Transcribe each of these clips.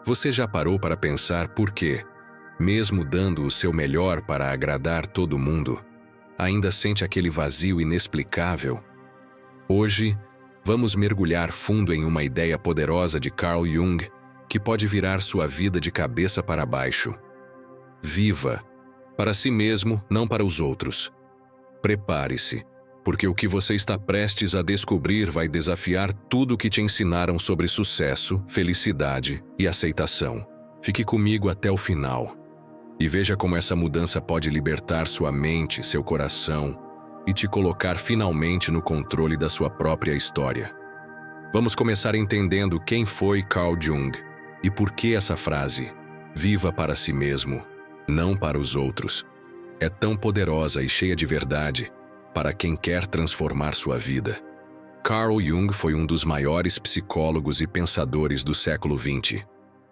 Você já parou para pensar por quê, mesmo dando o seu melhor para agradar todo mundo, ainda sente aquele vazio inexplicável? Hoje, vamos mergulhar fundo em uma ideia poderosa de Carl Jung que pode virar sua vida de cabeça para baixo. Viva para si mesmo, não para os outros. Prepare-se, porque o que você está prestes a descobrir vai desafiar tudo o que te ensinaram sobre sucesso, felicidade e aceitação. Fique comigo até o final e veja como essa mudança pode libertar sua mente, seu coração e te colocar finalmente no controle da sua própria história. Vamos começar entendendo quem foi Carl Jung e por que essa frase, viva para si mesmo, não para os outros, é tão poderosa e cheia de verdade para quem quer transformar sua vida. Carl Jung foi um dos maiores psicólogos e pensadores do século XX,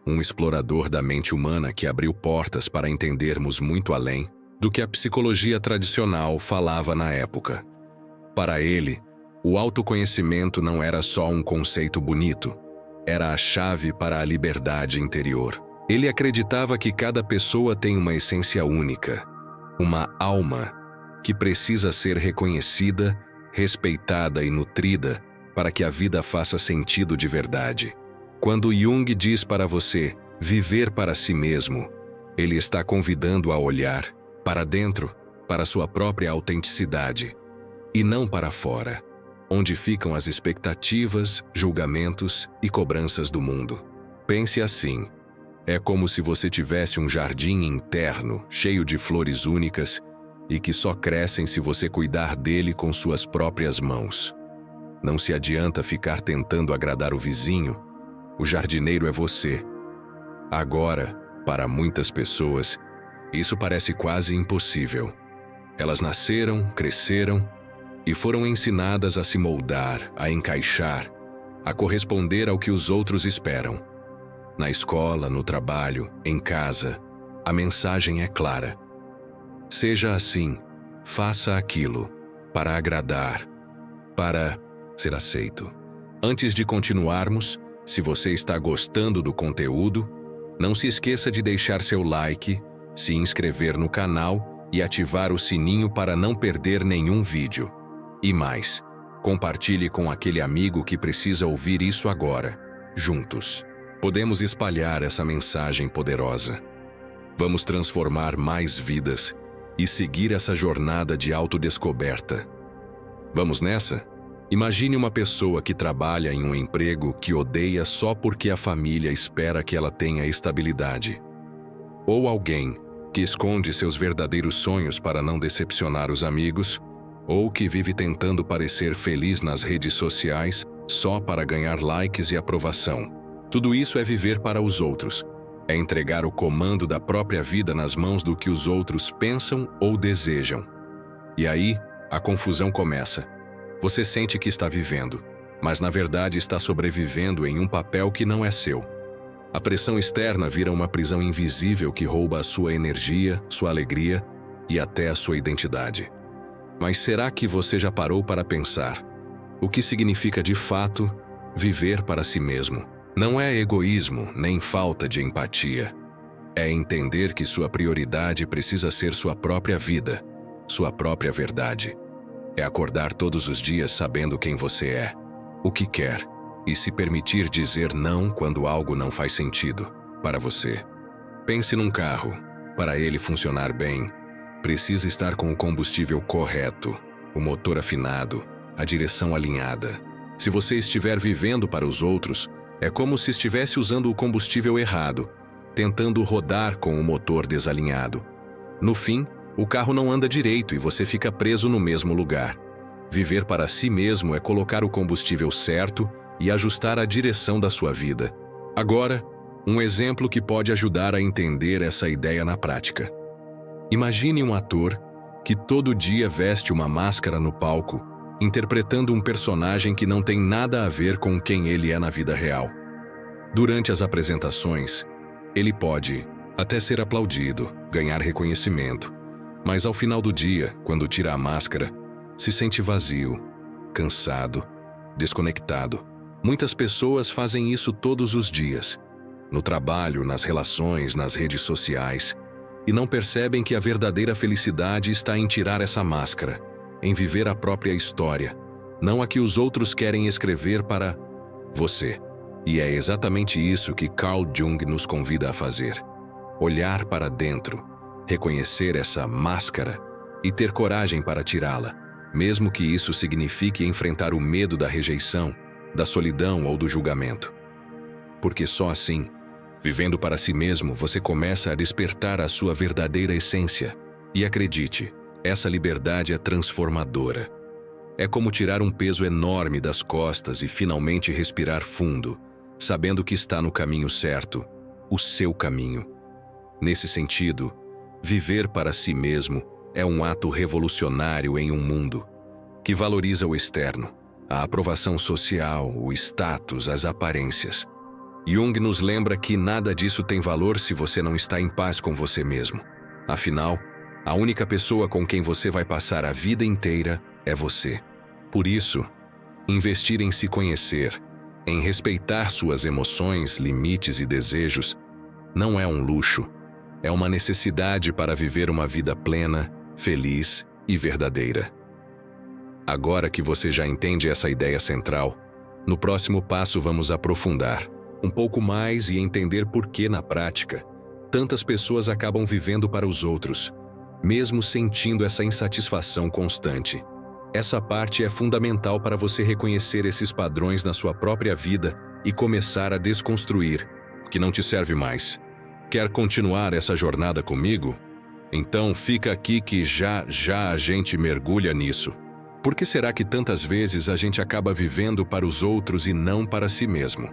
um explorador da mente humana que abriu portas para entendermos muito além do que a psicologia tradicional falava na época. Para ele, o autoconhecimento não era só um conceito bonito, era a chave para a liberdade interior. Ele acreditava que cada pessoa tem uma essência única, uma alma que precisa ser reconhecida, respeitada e nutrida para que a vida faça sentido de verdade. Quando Jung diz para você viver para si mesmo, ele está convidando a olhar para dentro, para sua própria autenticidade, e não para fora, onde ficam as expectativas, julgamentos e cobranças do mundo. Pense assim: é como se você tivesse um jardim interno cheio de flores únicas e que só crescem se você cuidar dele com suas próprias mãos. Não se adianta ficar tentando agradar o vizinho, o jardineiro é você. Agora, para muitas pessoas, isso parece quase impossível. Elas nasceram, cresceram e foram ensinadas a se moldar, a encaixar, a corresponder ao que os outros esperam. Na escola, no trabalho, em casa, a mensagem é clara. Seja assim, faça aquilo, para agradar, para ser aceito. Antes de continuarmos, se você está gostando do conteúdo, não se esqueça de deixar seu like, se inscrever no canal e ativar o sininho para não perder nenhum vídeo. E mais, compartilhe com aquele amigo que precisa ouvir isso agora. Juntos, podemos espalhar essa mensagem poderosa. Vamos transformar mais vidas e seguir essa jornada de autodescoberta. Vamos nessa? Imagine uma pessoa que trabalha em um emprego que odeia só porque a família espera que ela tenha estabilidade. Ou alguém que esconde seus verdadeiros sonhos para não decepcionar os amigos, ou que vive tentando parecer feliz nas redes sociais só para ganhar likes e aprovação. Tudo isso é viver para os outros. É entregar o comando da própria vida nas mãos do que os outros pensam ou desejam. E aí, a confusão começa. Você sente que está vivendo, mas na verdade está sobrevivendo em um papel que não é seu. A pressão externa vira uma prisão invisível que rouba a sua energia, sua alegria e até a sua identidade. Mas será que você já parou para pensar o que significa de fato viver para si mesmo? Não é egoísmo nem falta de empatia. É entender que sua prioridade precisa ser sua própria vida, sua própria verdade. É acordar todos os dias sabendo quem você é, o que quer, e se permitir dizer não quando algo não faz sentido para você. Pense num carro. Para ele funcionar bem, precisa estar com o combustível correto, o motor afinado, a direção alinhada. Se você estiver vivendo para os outros, é como se estivesse usando o combustível errado, tentando rodar com o motor desalinhado. No fim, o carro não anda direito e você fica preso no mesmo lugar. Viver para si mesmo é colocar o combustível certo e ajustar a direção da sua vida. Agora, um exemplo que pode ajudar a entender essa ideia na prática. Imagine um ator que todo dia veste uma máscara no palco, interpretando um personagem que não tem nada a ver com quem ele é na vida real. Durante as apresentações, ele pode até ser aplaudido, ganhar reconhecimento, mas ao final do dia, quando tira a máscara, se sente vazio, cansado, desconectado. Muitas pessoas fazem isso todos os dias. no trabalho, nas relações, nas redes sociais, e não percebem que a verdadeira felicidade está em tirar essa máscara, em viver a própria história, não a que os outros querem escrever para você. E é exatamente isso que Carl Jung nos convida a fazer. Olhar para dentro, reconhecer essa máscara e ter coragem para tirá-la, mesmo que isso signifique enfrentar o medo da rejeição, da solidão ou do julgamento. Porque só assim, vivendo para si mesmo, você começa a despertar a sua verdadeira essência. E acredite, essa liberdade é transformadora. É como tirar um peso enorme das costas e finalmente respirar fundo, sabendo que está no caminho certo, o seu caminho. Nesse sentido, viver para si mesmo é um ato revolucionário em um mundo que valoriza o externo, a aprovação social, o status, as aparências. Jung nos lembra que nada disso tem valor se você não está em paz com você mesmo. Afinal, a única pessoa com quem você vai passar a vida inteira é você. Por isso, investir em se conhecer, em respeitar suas emoções, limites e desejos, não é um luxo, é uma necessidade para viver uma vida plena, feliz e verdadeira. Agora que você já entende essa ideia central, no próximo passo vamos aprofundar um pouco mais e entender por que, na prática, tantas pessoas acabam vivendo para os outros, mesmo sentindo essa insatisfação constante. Essa parte é fundamental para você reconhecer esses padrões na sua própria vida e começar a desconstruir o que não te serve mais. Quer continuar essa jornada comigo? Então fica aqui que já a gente mergulha nisso. Por que será que tantas vezes a gente acaba vivendo para os outros e não para si mesmo?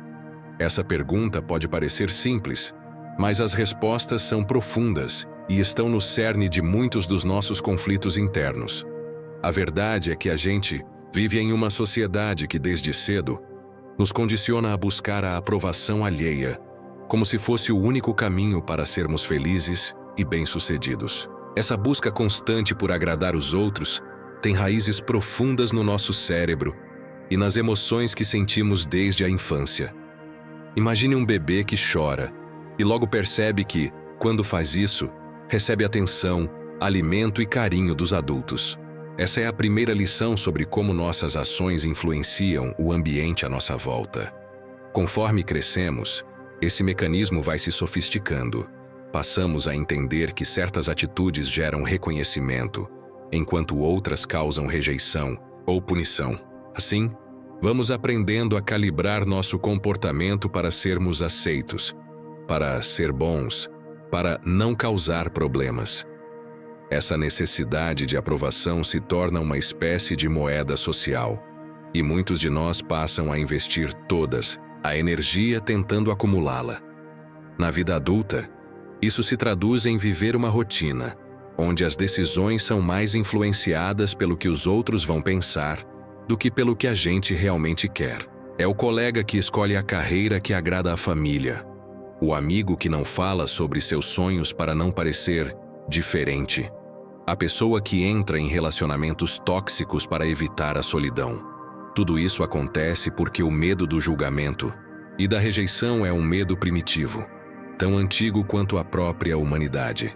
Essa pergunta pode parecer simples, mas as respostas são profundas e estão no cerne de muitos dos nossos conflitos internos. A verdade é que a gente vive em uma sociedade que, desde cedo, nos condiciona a buscar a aprovação alheia, como se fosse o único caminho para sermos felizes e bem-sucedidos. Essa busca constante por agradar os outros tem raízes profundas no nosso cérebro e nas emoções que sentimos desde a infância. Imagine um bebê que chora e logo percebe que, quando faz isso, recebe atenção, alimento e carinho dos adultos. Essa é a primeira lição sobre como nossas ações influenciam o ambiente à nossa volta. Conforme crescemos, esse mecanismo vai se sofisticando. Passamos a entender que certas atitudes geram reconhecimento, enquanto outras causam rejeição ou punição. Assim, vamos aprendendo a calibrar nosso comportamento para sermos aceitos, para ser bons, para não causar problemas. Essa necessidade de aprovação se torna uma espécie de moeda social, e muitos de nós passam a investir todas a energia tentando acumulá-la. Na vida adulta, isso se traduz em viver uma rotina, onde as decisões são mais influenciadas pelo que os outros vão pensar do que pelo que a gente realmente quer. É o colega que escolhe a carreira que agrada à família, o amigo que não fala sobre seus sonhos para não parecer diferente, a pessoa que entra em relacionamentos tóxicos para evitar a solidão. Tudo isso acontece porque o medo do julgamento e da rejeição é um medo primitivo, tão antigo quanto a própria humanidade.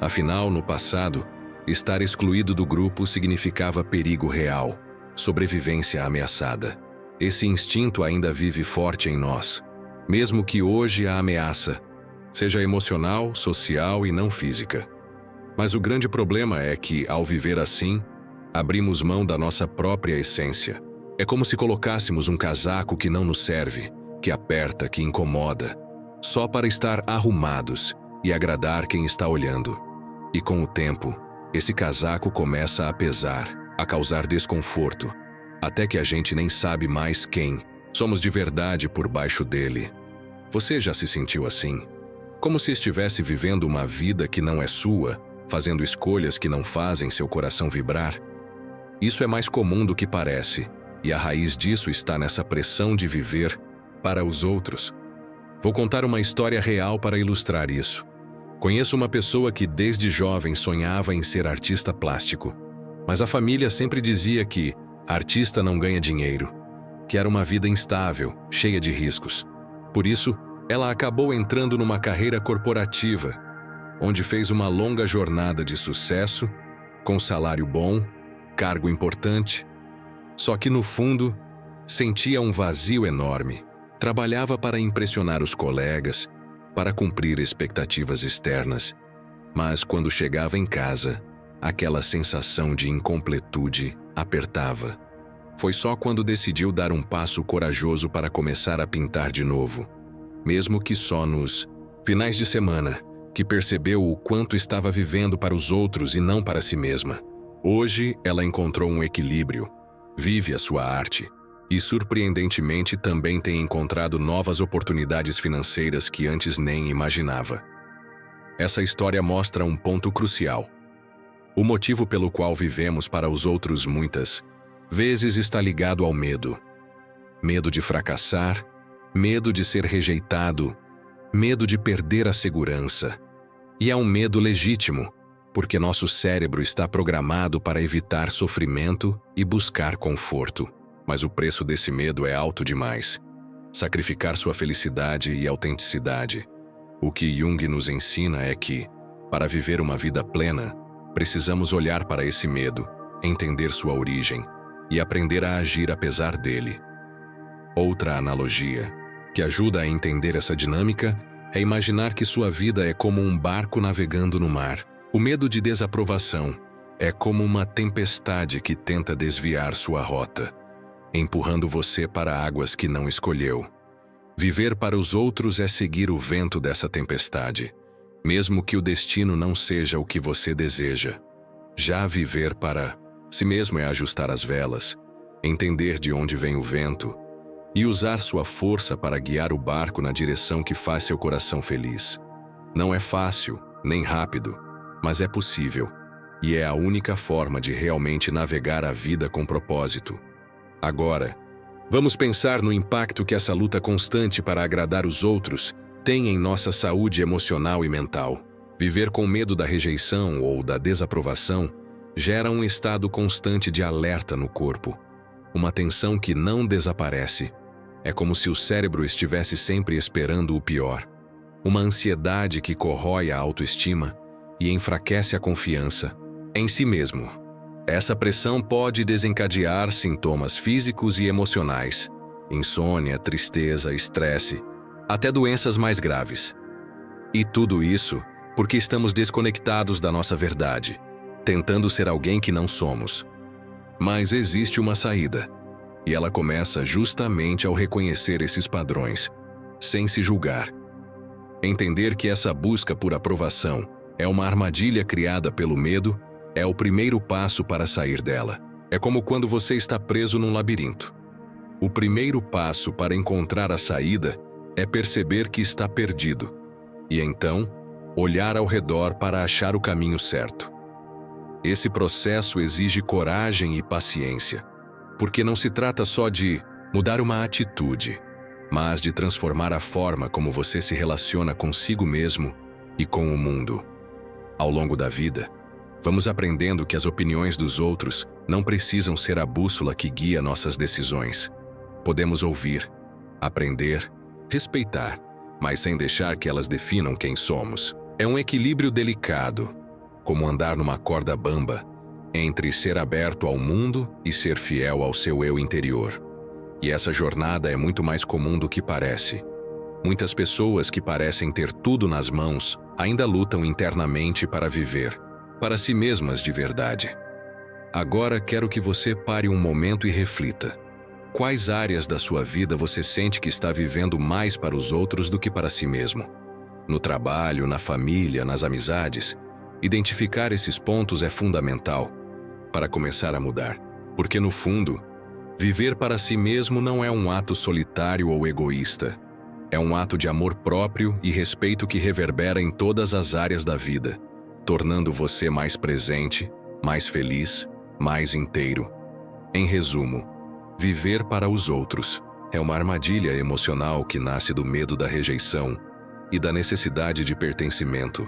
Afinal, no passado, estar excluído do grupo significava perigo real, sobrevivência ameaçada. Esse instinto ainda vive forte em nós, mesmo que hoje a ameaça seja emocional, social e não física. Mas o grande problema é que, ao viver assim, abrimos mão da nossa própria essência. É como se colocássemos um casaco que não nos serve, que aperta, que incomoda, só para estar arrumados e agradar quem está olhando. E com o tempo, esse casaco começa a pesar, a causar desconforto, até que a gente nem sabe mais quem somos de verdade por baixo dele. Você já se sentiu assim? Como se estivesse vivendo uma vida que não é sua, fazendo escolhas que não fazem seu coração vibrar? Isso é mais comum do que parece, e a raiz disso está nessa pressão de viver para os outros. Vou contar uma história real para ilustrar isso. Conheço uma pessoa que desde jovem sonhava em ser artista plástico, mas a família sempre dizia que artista não ganha dinheiro, que era uma vida instável, cheia de riscos. Por isso, Ela acabou entrando numa carreira corporativa, onde fez uma longa jornada de sucesso, com salário bom, cargo importante. Só que, no fundo, sentia um vazio enorme. Trabalhava para impressionar os colegas, para cumprir expectativas externas, mas quando chegava em casa, aquela sensação de incompletude apertava. Foi só quando decidiu dar um passo corajoso para começar a pintar de novo, mesmo que só nos finais de semana, que percebeu o quanto estava vivendo para os outros e não para si mesma. Hoje, ela encontrou um equilíbrio, vive a sua arte e, surpreendentemente, também tem encontrado novas oportunidades financeiras que antes nem imaginava. Essa história mostra um ponto crucial. O motivo pelo qual vivemos para os outros muitas vezes está ligado ao medo. Medo de fracassar, medo de ser rejeitado, medo de perder a segurança. E é um medo legítimo, porque nosso cérebro está programado para evitar sofrimento e buscar conforto. Mas o preço desse medo é alto demais. Sacrificar sua felicidade e autenticidade. O que Jung nos ensina é que, para viver uma vida plena, precisamos olhar para esse medo, entender sua origem e aprender a agir apesar dele. Outra analogia, que ajuda a entender essa dinâmica, é imaginar que sua vida é como um barco navegando no mar. O medo de desaprovação é como uma tempestade que tenta desviar sua rota, empurrando você para águas que não escolheu. Viver para os outros é seguir o vento dessa tempestade, mesmo que o destino não seja o que você deseja. Já viver para si mesmo é ajustar as velas, entender de onde vem o vento e usar sua força para guiar o barco na direção que faz seu coração feliz. Não é fácil, nem rápido, mas é possível, e é a única forma de realmente navegar a vida com propósito. Agora, vamos pensar no impacto que essa luta constante para agradar os outros tem em nossa saúde emocional e mental. Viver com medo da rejeição ou da desaprovação gera um estado constante de alerta no corpo, uma tensão que não desaparece. É como se o cérebro estivesse sempre esperando o pior. Uma ansiedade que corrói a autoestima e enfraquece a confiança em si mesmo. Essa pressão pode desencadear sintomas físicos e emocionais, insônia, tristeza, estresse, até doenças mais graves. E tudo isso porque estamos desconectados da nossa verdade, tentando ser alguém que não somos. Mas existe uma saída, e ela começa justamente ao reconhecer esses padrões, sem se julgar. Entender que essa busca por aprovação é uma armadilha criada pelo medo é o primeiro passo para sair dela. É como quando você está preso num labirinto. O primeiro passo para encontrar a saída é perceber que está perdido, e então olhar ao redor para achar o caminho certo. Esse processo exige coragem e paciência, porque não se trata só de mudar uma atitude, mas de transformar a forma como você se relaciona consigo mesmo e com o mundo. Ao longo da vida, vamos aprendendo que as opiniões dos outros não precisam ser a bússola que guia nossas decisões. Podemos ouvir, aprender, respeitar, mas sem deixar que elas definam quem somos. É um equilíbrio delicado, como andar numa corda bamba, entre ser aberto ao mundo e ser fiel ao seu eu interior. E essa jornada é muito mais comum do que parece. Muitas pessoas que parecem ter tudo nas mãos ainda lutam internamente para viver, para si mesmas de verdade. Agora quero que você pare um momento e reflita. Quais áreas da sua vida você sente que está vivendo mais para os outros do que para si mesmo? No trabalho, na família, nas amizades? Identificar esses pontos é fundamental para começar a mudar, porque no fundo, viver para si mesmo não é um ato solitário ou egoísta. É um ato de amor próprio e respeito que reverbera em todas as áreas da vida, tornando você mais presente, mais feliz, mais inteiro. Em resumo, viver para os outros é uma armadilha emocional que nasce do medo da rejeição e da necessidade de pertencimento,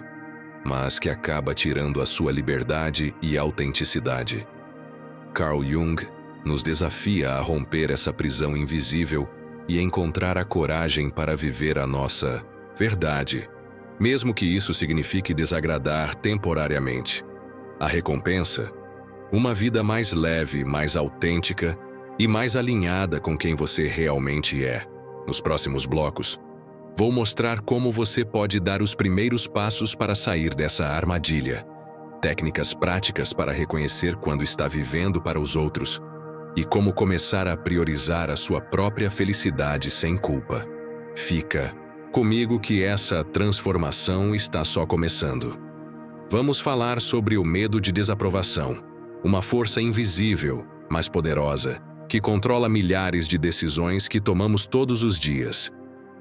mas que acaba tirando a sua liberdade e autenticidade. Carl Jung nos desafia a romper essa prisão invisível e encontrar a coragem para viver a nossa verdade, mesmo que isso signifique desagradar temporariamente. A recompensa? Uma vida mais leve, mais autêntica e mais alinhada com quem você realmente é. Nos próximos blocos, vou mostrar como você pode dar os primeiros passos para sair dessa armadilha, técnicas práticas para reconhecer quando está vivendo para os outros e como começar a priorizar a sua própria felicidade sem culpa. Fica comigo que essa transformação está só começando. Vamos falar sobre o medo de desaprovação, uma força invisível, mas poderosa, que controla milhares de decisões que tomamos todos os dias,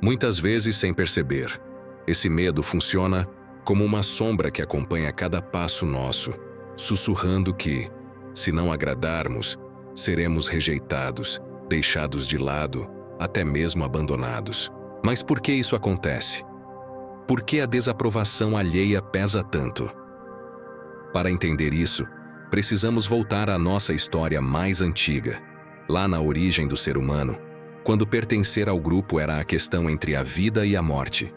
muitas vezes sem perceber. Esse medo funciona como uma sombra que acompanha cada passo nosso, sussurrando que, se não agradarmos, seremos rejeitados, deixados de lado, até mesmo abandonados. Mas por que isso acontece? Por que a desaprovação alheia pesa tanto? Para entender isso, precisamos voltar à nossa história mais antiga, lá na origem do ser humano, quando pertencer ao grupo era a questão entre a vida e a morte.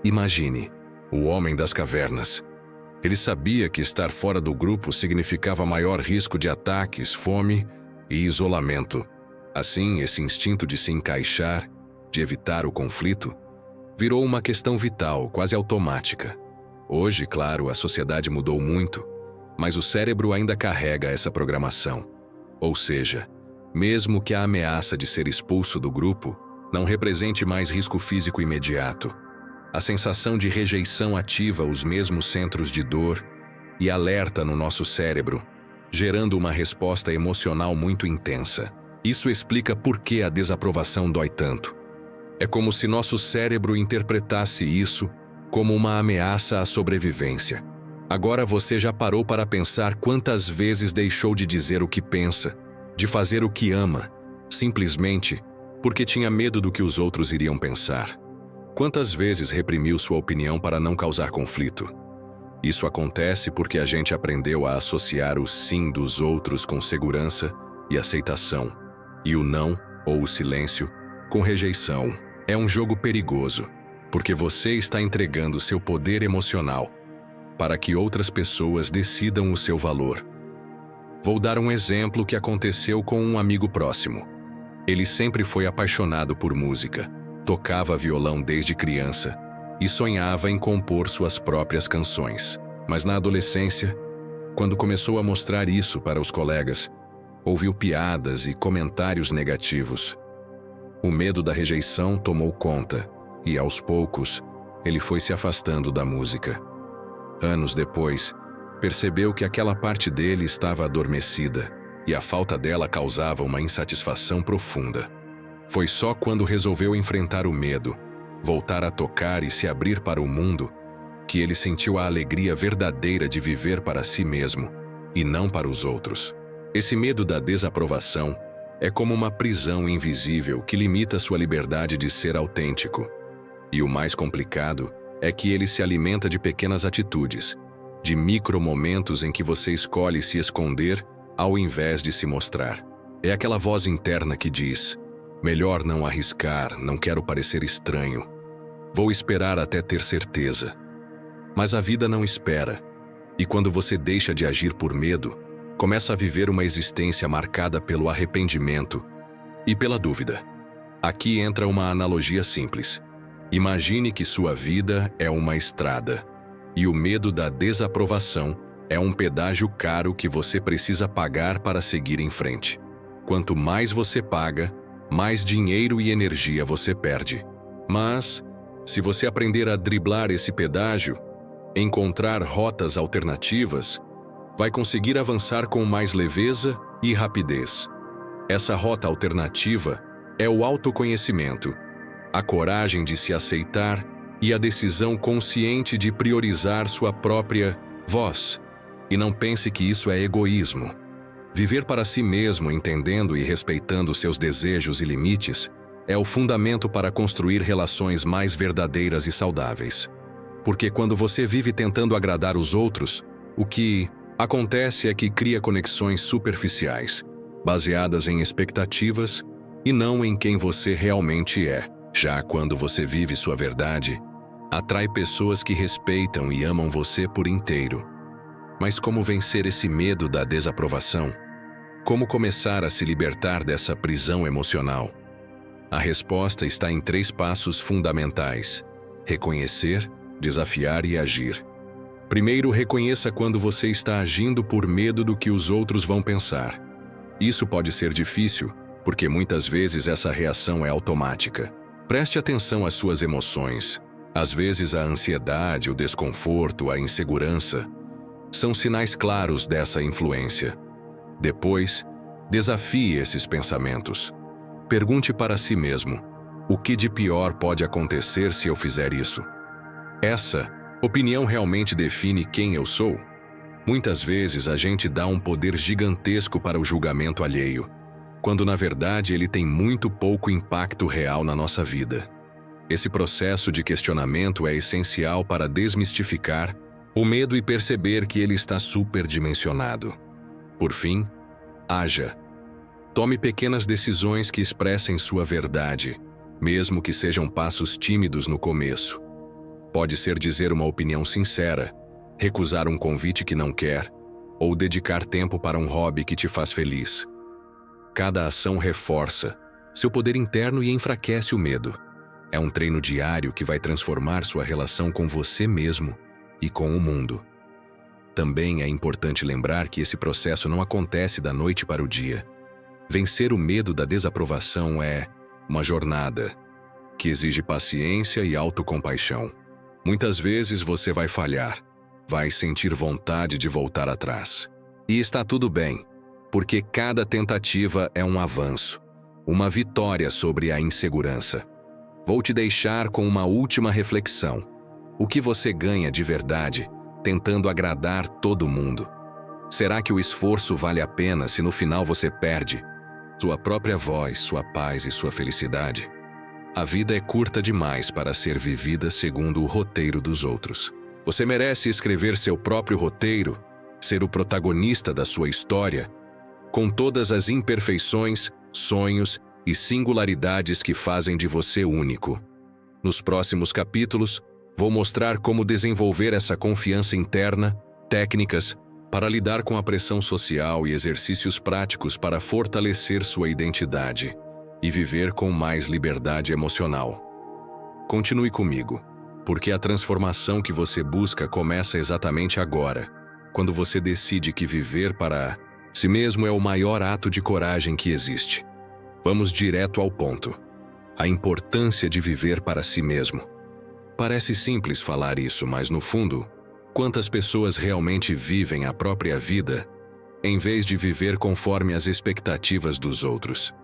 Imagine, o homem das cavernas. Ele sabia que estar fora do grupo significava maior risco de ataques, fome e isolamento. Assim, esse instinto de se encaixar, de evitar o conflito, virou uma questão vital, quase automática. Hoje, claro, a sociedade mudou muito, mas o cérebro ainda carrega essa programação. Ou seja, mesmo que a ameaça de ser expulso do grupo não represente mais risco físico imediato, a sensação de rejeição ativa os mesmos centros de dor e alerta no nosso cérebro, gerando uma resposta emocional muito intensa. Isso explica por que a desaprovação dói tanto. É como se nosso cérebro interpretasse isso como uma ameaça à sobrevivência. Agora você já parou para pensar quantas vezes deixou de dizer o que pensa, de fazer o que ama, simplesmente porque tinha medo do que os outros iriam pensar? Quantas vezes reprimiu sua opinião para não causar conflito? Isso acontece porque a gente aprendeu a associar o sim dos outros com segurança e aceitação, e o não, ou o silêncio, com rejeição. É um jogo perigoso, porque você está entregando seu poder emocional para que outras pessoas decidam o seu valor. Vou dar um exemplo que aconteceu com um amigo próximo. Ele sempre foi apaixonado por música, tocava violão desde criança e sonhava em compor suas próprias canções. Mas na adolescência, quando começou a mostrar isso para os colegas, ouviu piadas e comentários negativos. O medo da rejeição tomou conta e, aos poucos, ele foi se afastando da música. Anos depois, percebeu que aquela parte dele estava adormecida e a falta dela causava uma insatisfação profunda. Foi só quando resolveu enfrentar o medo, voltar a tocar e se abrir para o mundo, que ele sentiu a alegria verdadeira de viver para si mesmo e não para os outros. Esse medo da desaprovação é como uma prisão invisível que limita sua liberdade de ser autêntico. E o mais complicado é que ele se alimenta de pequenas atitudes, de micromomentos em que você escolhe se esconder ao invés de se mostrar. É aquela voz interna que diz: melhor não arriscar, não quero parecer estranho. Vou esperar até ter certeza. Mas a vida não espera. E quando você deixa de agir por medo, começa a viver uma existência marcada pelo arrependimento e pela dúvida. Aqui entra uma analogia simples. Imagine que sua vida é uma estrada, e o medo da desaprovação é um pedágio caro que você precisa pagar para seguir em frente. Quanto mais você paga, mais dinheiro e energia você perde. Mas, se você aprender a driblar esse pedágio, encontrar rotas alternativas, vai conseguir avançar com mais leveza e rapidez. Essa rota alternativa é o autoconhecimento, a coragem de se aceitar e a decisão consciente de priorizar sua própria voz. E não pense que isso é egoísmo. Viver para si mesmo, entendendo e respeitando seus desejos e limites, é o fundamento para construir relações mais verdadeiras e saudáveis. Porque quando você vive tentando agradar os outros, o que acontece é que cria conexões superficiais, baseadas em expectativas, e não em quem você realmente é. Já quando você vive sua verdade, atrai pessoas que respeitam e amam você por inteiro. Mas como vencer esse medo da desaprovação? Como começar a se libertar dessa prisão emocional? A resposta está em 3 passos fundamentais: reconhecer, desafiar e agir. Primeiro, reconheça quando você está agindo por medo do que os outros vão pensar. Isso pode ser difícil, porque muitas vezes essa reação é automática. Preste atenção às suas emoções. Às vezes a ansiedade, o desconforto, a insegurança são sinais claros dessa influência. Depois, desafie esses pensamentos. Pergunte para si mesmo: o que de pior pode acontecer se eu fizer isso? Essa opinião realmente define quem eu sou? Muitas vezes a gente dá um poder gigantesco para o julgamento alheio, quando na verdade ele tem muito pouco impacto real na nossa vida. Esse processo de questionamento é essencial para desmistificar o medo e perceber que ele está superdimensionado. Por fim, haja. Tome pequenas decisões que expressem sua verdade, mesmo que sejam passos tímidos no começo. Pode ser dizer uma opinião sincera, recusar um convite que não quer, ou dedicar tempo para um hobby que te faz feliz. Cada ação reforça seu poder interno e enfraquece o medo. É um treino diário que vai transformar sua relação com você mesmo e com o mundo. Também é importante lembrar que esse processo não acontece da noite para o dia. Vencer o medo da desaprovação é uma jornada que exige paciência e autocompaixão. Muitas vezes você vai falhar, vai sentir vontade de voltar atrás. E está tudo bem, porque cada tentativa é um avanço, uma vitória sobre a insegurança. Vou te deixar com uma última reflexão. O que você ganha de verdade tentando agradar todo mundo? Será que o esforço vale a pena se no final você perde sua própria voz, sua paz e sua felicidade? A vida é curta demais para ser vivida segundo o roteiro dos outros. Você merece escrever seu próprio roteiro, ser o protagonista da sua história, com todas as imperfeições, sonhos e singularidades que fazem de você único. Nos próximos capítulos, vou mostrar como desenvolver essa confiança interna, técnicas para lidar com a pressão social e exercícios práticos para fortalecer sua identidade e viver com mais liberdade emocional. Continue comigo, porque a transformação que você busca começa exatamente agora, quando você decide que viver para si mesmo é o maior ato de coragem que existe. Vamos direto ao ponto. A importância de viver para si mesmo. Parece simples falar isso, mas no fundo, quantas pessoas realmente vivem a própria vida, em vez de viver conforme as expectativas dos outros?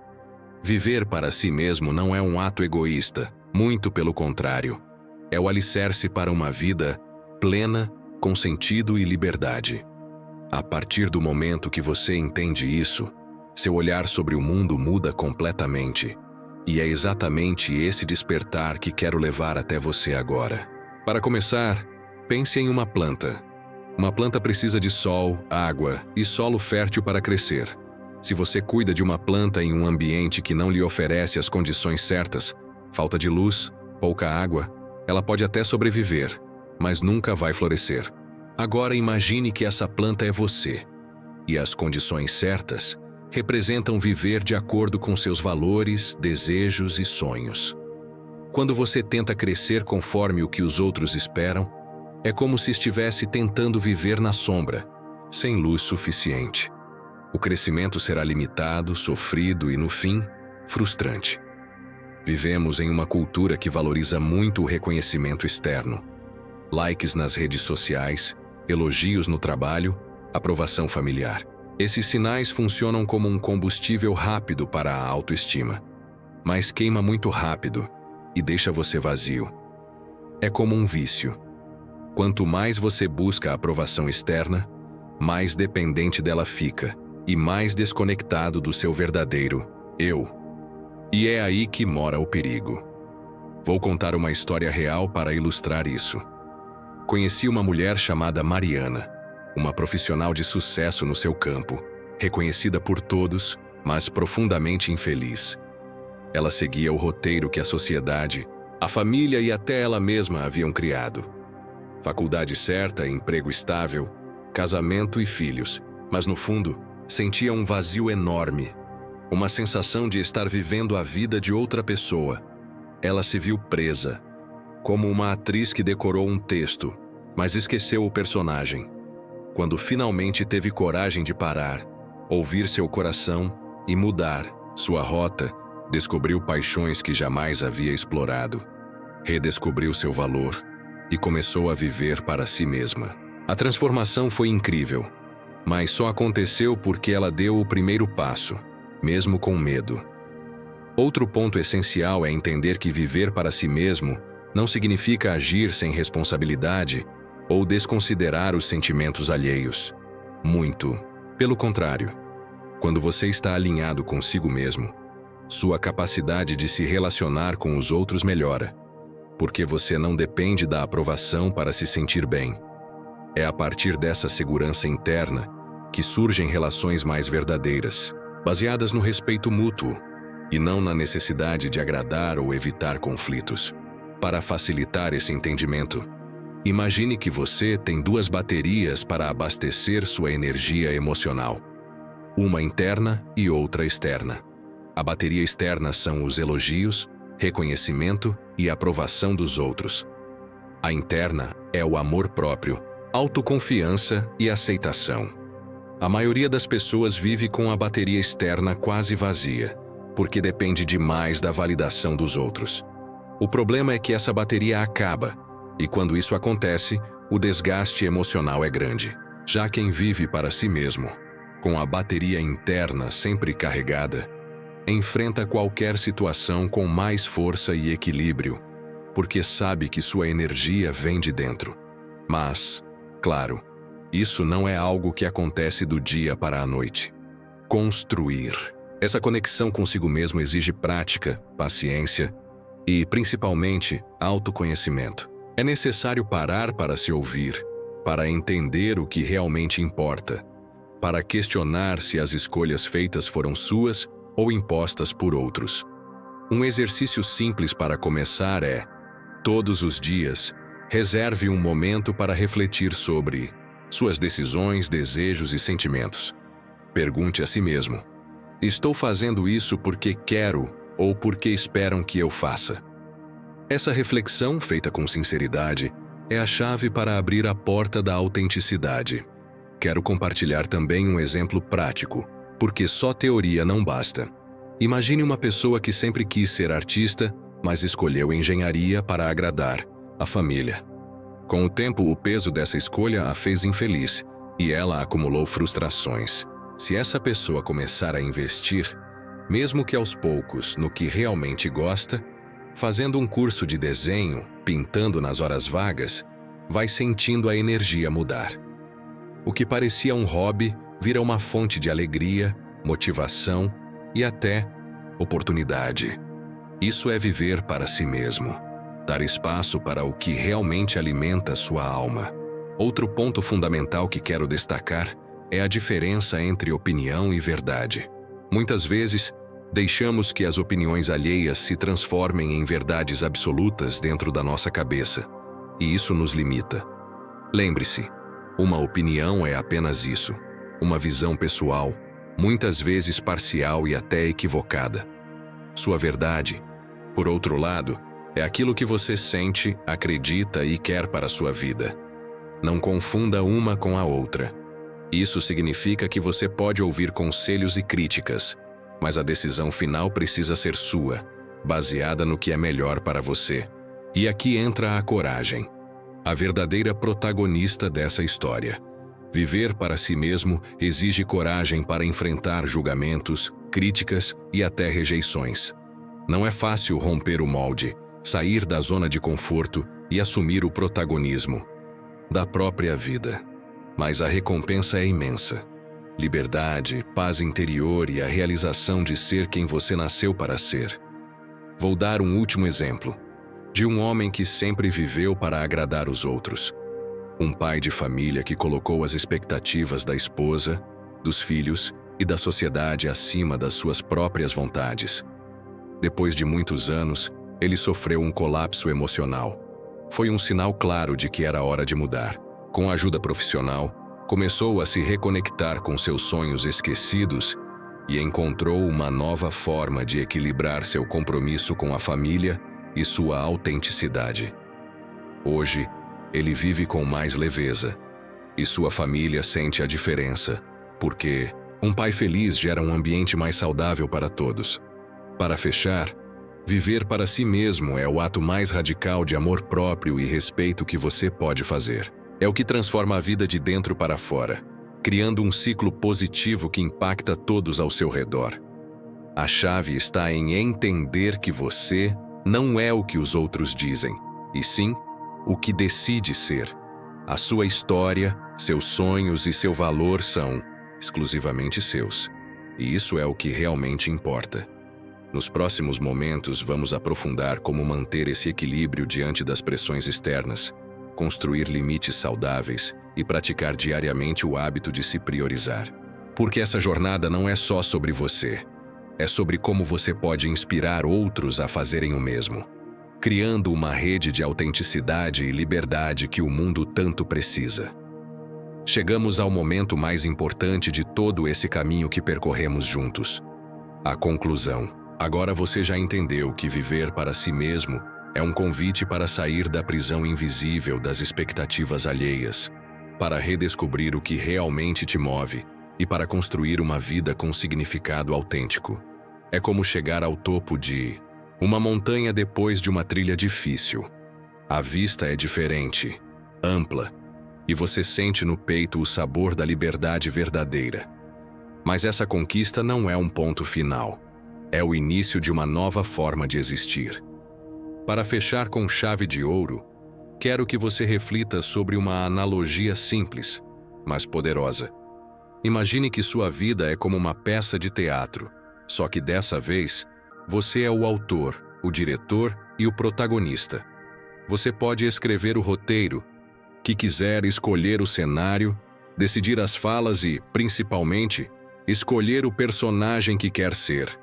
Viver para si mesmo não é um ato egoísta, muito pelo contrário. É o alicerce para uma vida plena, com sentido e liberdade. A partir do momento que você entende isso, seu olhar sobre o mundo muda completamente. E é exatamente esse despertar que quero levar até você agora. Para começar, pense em uma planta. Uma planta precisa de sol, água e solo fértil para crescer. Se você cuida de uma planta em um ambiente que não lhe oferece as condições certas, falta de luz, pouca água, ela pode até sobreviver, mas nunca vai florescer. Agora imagine que essa planta é você, e as condições certas representam viver de acordo com seus valores, desejos e sonhos. Quando você tenta crescer conforme o que os outros esperam, é como se estivesse tentando viver na sombra, sem luz suficiente. O crescimento será limitado, sofrido e, no fim, frustrante. Vivemos em uma cultura que valoriza muito o reconhecimento externo. Likes nas redes sociais, elogios no trabalho, aprovação familiar. Esses sinais funcionam como um combustível rápido para a autoestima, mas queima muito rápido e deixa você vazio. É como um vício. Quanto mais você busca a aprovação externa, mais dependente dela fica e mais desconectado do seu verdadeiro eu. E é aí que mora o perigo. Vou contar uma história real para ilustrar isso. Conheci uma mulher chamada Mariana, uma profissional de sucesso no seu campo, reconhecida por todos, mas profundamente infeliz. Ela seguia o roteiro que a sociedade, a família e até ela mesma haviam criado. Faculdade certa, emprego estável, casamento e filhos, mas no fundo, sentia um vazio enorme. Uma sensação de estar vivendo a vida de outra pessoa. Ela se viu presa, como uma atriz que decorou um texto, mas esqueceu o personagem. Quando finalmente teve coragem de parar, ouvir seu coração e mudar sua rota, descobriu paixões que jamais havia explorado. Redescobriu seu valor e começou a viver para si mesma. A transformação foi incrível, mas só aconteceu porque ela deu o primeiro passo, mesmo com medo. Outro ponto essencial é entender que viver para si mesmo não significa agir sem responsabilidade ou desconsiderar os sentimentos alheios. Muito. Pelo contrário, quando você está alinhado consigo mesmo, sua capacidade de se relacionar com os outros melhora, porque você não depende da aprovação para se sentir bem. É a partir dessa segurança interna que surgem relações mais verdadeiras, baseadas no respeito mútuo e não na necessidade de agradar ou evitar conflitos. Para facilitar esse entendimento, imagine que você tem duas baterias para abastecer sua energia emocional, uma interna e outra externa. A bateria externa são os elogios, reconhecimento e aprovação dos outros. A interna é o amor próprio, autoconfiança e aceitação. A maioria das pessoas vive com a bateria externa quase vazia, porque depende demais da validação dos outros. O problema é que essa bateria acaba, e quando isso acontece, o desgaste emocional é grande. Já quem vive para si mesmo, com a bateria interna sempre carregada, enfrenta qualquer situação com mais força e equilíbrio, porque sabe que sua energia vem de dentro. Mas, claro, isso não é algo que acontece do dia para a noite. Construir. Essa conexão consigo mesmo exige prática, paciência e, principalmente, autoconhecimento. É necessário parar para se ouvir, para entender o que realmente importa, para questionar se as escolhas feitas foram suas ou impostas por outros. Um exercício simples para começar é, todos os dias, reserve um momento para refletir sobre suas decisões, desejos e sentimentos. Pergunte a si mesmo: estou fazendo isso porque quero ou porque esperam que eu faça? Essa reflexão, feita com sinceridade, é a chave para abrir a porta da autenticidade. Quero compartilhar também um exemplo prático, porque só teoria não basta. Imagine uma pessoa que sempre quis ser artista, mas escolheu engenharia para agradar a família. Com o tempo, o peso dessa escolha a fez infeliz, e ela acumulou frustrações. Se essa pessoa começar a investir, mesmo que aos poucos, no que realmente gosta, fazendo um curso de desenho, pintando nas horas vagas, vai sentindo a energia mudar. O que parecia um hobby vira uma fonte de alegria, motivação e até oportunidade. Isso é viver para si mesmo, dar espaço para o que realmente alimenta sua alma. Outro ponto fundamental que quero destacar é a diferença entre opinião e verdade. Muitas vezes, deixamos que as opiniões alheias se transformem em verdades absolutas dentro da nossa cabeça, e isso nos limita. Lembre-se, uma opinião é apenas isso, uma visão pessoal, muitas vezes parcial e até equivocada. Sua verdade, por outro lado, é aquilo que você sente, acredita e quer para a sua vida. Não confunda uma com a outra. Isso significa que você pode ouvir conselhos e críticas, mas a decisão final precisa ser sua, baseada no que é melhor para você. E aqui entra a coragem, a verdadeira protagonista dessa história. Viver para si mesmo exige coragem para enfrentar julgamentos, críticas e até rejeições. Não é fácil romper o molde, sair da zona de conforto e assumir o protagonismo da própria vida. Mas a recompensa é imensa. Liberdade, paz interior e a realização de ser quem você nasceu para ser. Vou dar um último exemplo, de um homem que sempre viveu para agradar os outros. Um pai de família que colocou as expectativas da esposa, dos filhos e da sociedade acima das suas próprias vontades. Depois de muitos anos, ele sofreu um colapso emocional. Foi um sinal claro de que era hora de mudar. Com a ajuda profissional, começou a se reconectar com seus sonhos esquecidos e encontrou uma nova forma de equilibrar seu compromisso com a família e sua autenticidade. Hoje, ele vive com mais leveza, e sua família sente a diferença, porque um pai feliz gera um ambiente mais saudável para todos. Para fechar, viver para si mesmo é o ato mais radical de amor próprio e respeito que você pode fazer. É o que transforma a vida de dentro para fora, criando um ciclo positivo que impacta todos ao seu redor. A chave está em entender que você não é o que os outros dizem, e sim o que decide ser. A sua história, seus sonhos e seu valor são exclusivamente seus. E isso é o que realmente importa. Nos próximos momentos, vamos aprofundar como manter esse equilíbrio diante das pressões externas, construir limites saudáveis e praticar diariamente o hábito de se priorizar. Porque essa jornada não é só sobre você. É sobre como você pode inspirar outros a fazerem o mesmo, criando uma rede de autenticidade e liberdade que o mundo tanto precisa. Chegamos ao momento mais importante de todo esse caminho que percorremos juntos. A conclusão. Agora você já entendeu que viver para si mesmo é um convite para sair da prisão invisível das expectativas alheias, para redescobrir o que realmente te move e para construir uma vida com significado autêntico. É como chegar ao topo de uma montanha depois de uma trilha difícil. A vista é diferente, ampla, e você sente no peito o sabor da liberdade verdadeira. Mas essa conquista não é um ponto final. É o início de uma nova forma de existir. Para fechar com chave de ouro, quero que você reflita sobre uma analogia simples, mas poderosa. Imagine que sua vida é como uma peça de teatro, só que dessa vez, você é o autor, o diretor e o protagonista. Você pode escrever o roteiro que quiser, escolher o cenário, decidir as falas e, principalmente, escolher o personagem que quer ser.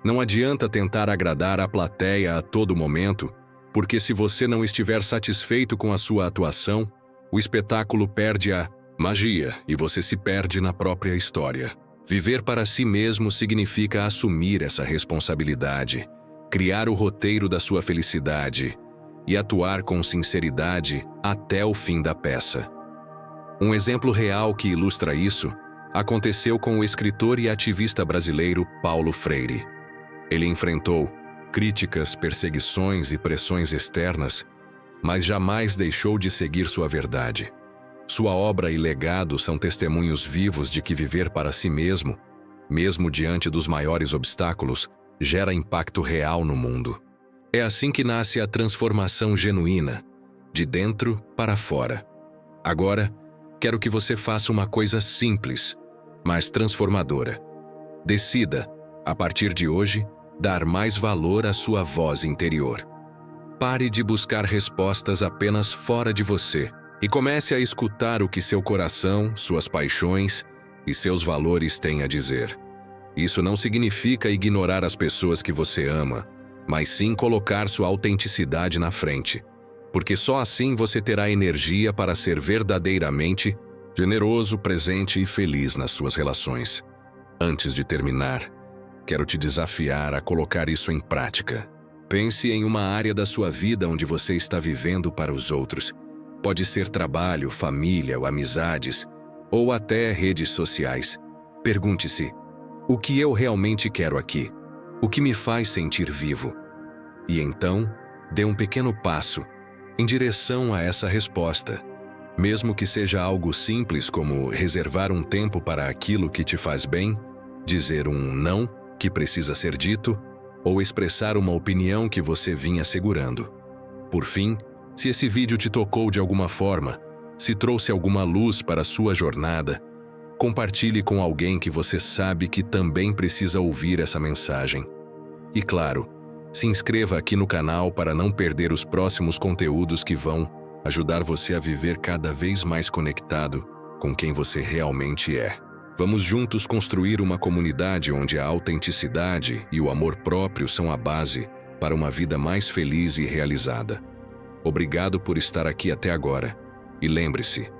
Não adianta tentar agradar a plateia a todo momento, porque se você não estiver satisfeito com a sua atuação, o espetáculo perde a magia e você se perde na própria história. Viver para si mesmo significa assumir essa responsabilidade, criar o roteiro da sua felicidade e atuar com sinceridade até o fim da peça. Um exemplo real que ilustra isso aconteceu com o escritor e ativista brasileiro Paulo Freire. Ele enfrentou críticas, perseguições e pressões externas, mas jamais deixou de seguir sua verdade. Sua obra e legado são testemunhos vivos de que viver para si mesmo, mesmo diante dos maiores obstáculos, gera impacto real no mundo. É assim que nasce a transformação genuína, de dentro para fora. Agora, quero que você faça uma coisa simples, mas transformadora. Decida, a partir de hoje, dar mais valor à sua voz interior. Pare de buscar respostas apenas fora de você e comece a escutar o que seu coração, suas paixões e seus valores têm a dizer. Isso não significa ignorar as pessoas que você ama, mas sim colocar sua autenticidade na frente, porque só assim você terá energia para ser verdadeiramente generoso, presente e feliz nas suas relações. Antes de terminar, quero te desafiar a colocar isso em prática. Pense em uma área da sua vida onde você está vivendo para os outros. Pode ser trabalho, família ou amizades, ou até redes sociais. Pergunte-se: o que eu realmente quero aqui? O que me faz sentir vivo? E então, dê um pequeno passo em direção a essa resposta. Mesmo que seja algo simples como reservar um tempo para aquilo que te faz bem, dizer um não que precisa ser dito, ou expressar uma opinião que você vinha segurando. Por fim, se esse vídeo te tocou de alguma forma, se trouxe alguma luz para a sua jornada, compartilhe com alguém que você sabe que também precisa ouvir essa mensagem. E claro, se inscreva aqui no canal para não perder os próximos conteúdos que vão ajudar você a viver cada vez mais conectado com quem você realmente é. Vamos juntos construir uma comunidade onde a autenticidade e o amor próprio são a base para uma vida mais feliz e realizada. Obrigado por estar aqui até agora. E lembre-se,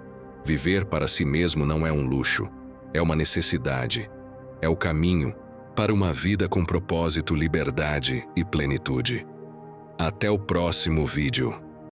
viver para si mesmo não é um luxo, é uma necessidade. É o caminho para uma vida com propósito, liberdade e plenitude. Até o próximo vídeo.